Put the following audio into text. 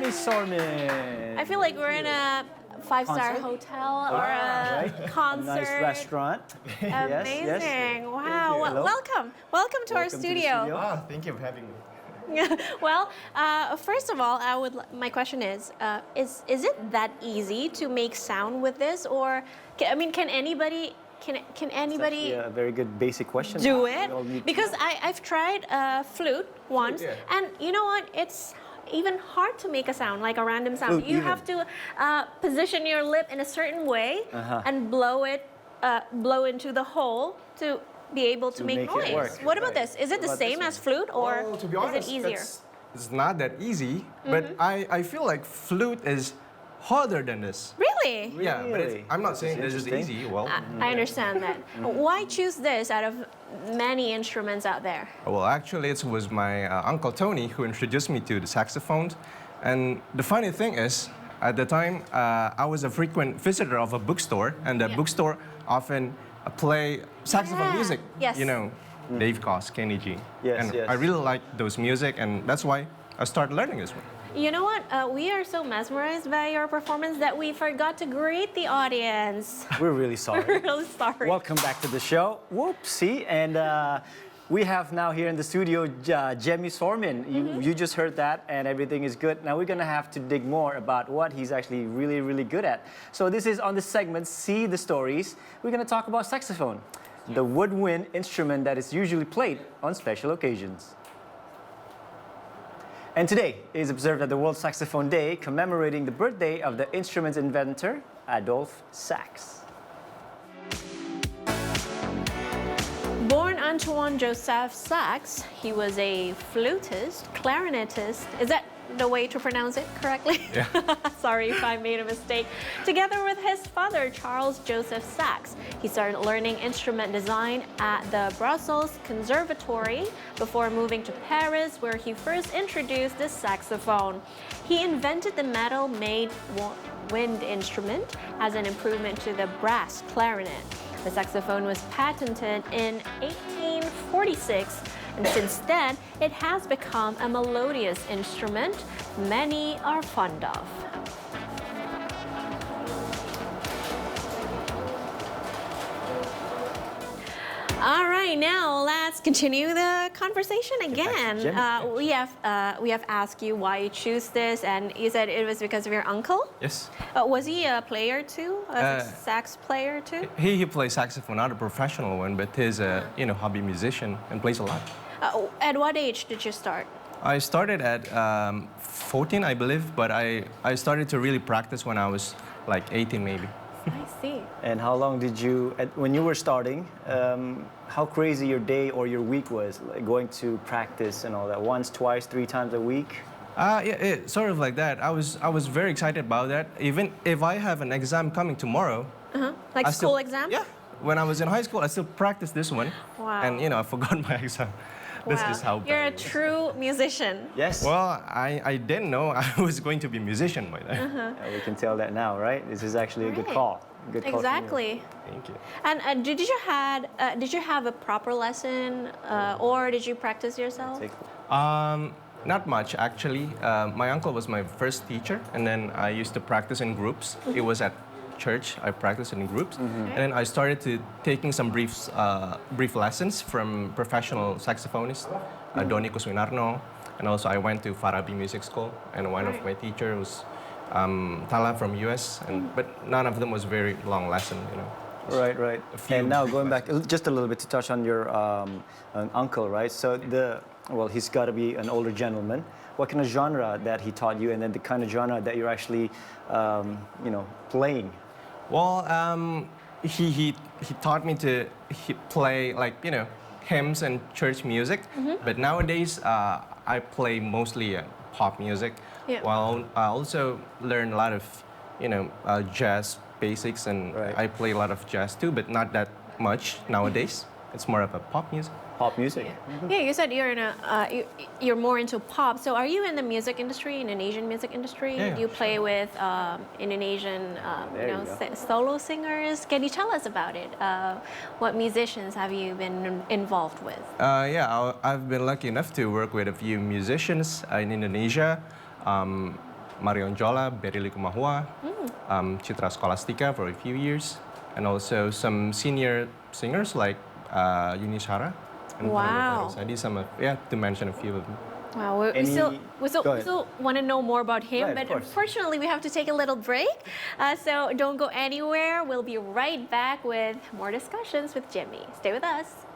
Jemi Sormin. I feel like we're in a five-star hotel or a concert. A nice restaurant. Amazing. Yes. Wow. Hello. Welcome to our studio. Ah, thank you for having me. Well, first of all, my question is it that easy to make sound with this, or can anybody Yeah, a very good basic question. do We it? all need to Because know. I've tried flute once, yeah. and you know what? It's even hard to make a sound, like a random sound. Flute You even. have to position your lip in a certain way and blow into the hole to be able to make make it noise. work. What about Right. this? Is it the What about same this as flute, or Well, to be is honest, it easier? it's not that easy, but I feel like flute is harder than this. Really? Yeah, but Really? I'm not saying That's this is interesting. easy. Well, I understand that. Why choose this out of many instruments out there? well, actually, it was my uncle Tony who introduced me to the saxophone. And the funny thing is, at the time, I was a frequent visitor of a bookstore, and the Yeah. bookstore often play saxophone Yeah. music. Yes. You know, Dave Koz, Kenny G. Yes, and yes. I really like those music, and that's why I started learning this one. You know what? We are so mesmerized by your performance that we forgot to greet the audience. We're really sorry. We're really sorry. Welcome back to the show. Whoopsie. And we have now here in the studio Jemi Sormin. You just heard that, and everything is good. Now we're going to have to dig more about what he's actually really, really good at. So this is on the segment, See the Stories. We're going to talk about saxophone, the woodwind instrument that is usually played on special occasions. And today is observed as the World Saxophone Day, commemorating the birthday of the instrument's inventor, Adolphe Sax. Born Antoine Joseph Sax, he was a flutist, clarinetist. Is that the way to pronounce it correctly? Yeah. Sorry if I made a mistake. Together with his father, Charles Joseph Sax, he started learning instrument design at the Brussels Conservatory before moving to Paris, where he first introduced the saxophone. He invented the metal-made wind instrument as an improvement to the brass clarinet. The saxophone was patented in 1846, and since then, it has become a melodious instrument many are fond of. All right, now let's continue the conversation again. Jemi. We have asked you why you choose this, and you said it was because of your uncle. Yes. Was he a player too, a sax player too? He plays saxophone, not a professional one, but he's a hobby musician and plays a lot. At what age did you start? I started at 14, I believe, but I started to really practice when I was like 18 maybe. I see. And how long did you, when you were starting, how crazy your day or your week was, like going to practice and all that, once, twice, 3 times a week? Yeah, sort of like that. I was very excited about that. Even if I have an exam coming tomorrow. Like I school still- exam? Yeah. When I was in high school, I still practiced this one. Wow. And I forgot my exam. This Wow. is how You're a bad it is. true musician. Yes? Well, I didn't know I was going to be a musician by then. Yeah, we can tell that now, right? This is actually a good Right. call. Good call from you. Exactly. Thank you. And did you have a proper lesson, or did you practice yourself? Not much, actually. My uncle was my first teacher, and then I used to practice in groups. It was at church. I practiced in groups, and then I started to taking some brief lessons from professional saxophonists, Donny Kuswinarno, and also I went to Farabi Music School, and one of my teachers was Tala from US, but none of them was very long lesson, Right, right. few And now brief going back just a little bit to touch on your uncle, right? So he's got to be an older gentleman. What kind of genre that he taught you, and then the kind of genre that you're actually, playing? Well, he taught me to play like hymns and church music, but nowadays I play mostly pop music. Yeah. While I also learn a lot of jazz basics, and Right. I play a lot of jazz too, but not that much nowadays. It's more of a pop music. Pop music. Yeah, you said you're more into pop. So are you in the music industry, in an Asian music industry? Yeah. Do you play with Indonesian There you go. solo singers? Can you tell us about it? What musicians have you been involved with? Yeah, I've been lucky enough to work with a few musicians in Indonesia. Marion Jola, Berili Kumahua, Citra Scholastica for a few years, and also some senior singers like Yunishara. And Wow. I did some, to mention a few of them. Wow, we Any- still, Go ahead. want to know more about him, Right, of but course. unfortunately we have to take a little break. So don't go anywhere. We'll be right back with more discussions with Jemi. Stay with us.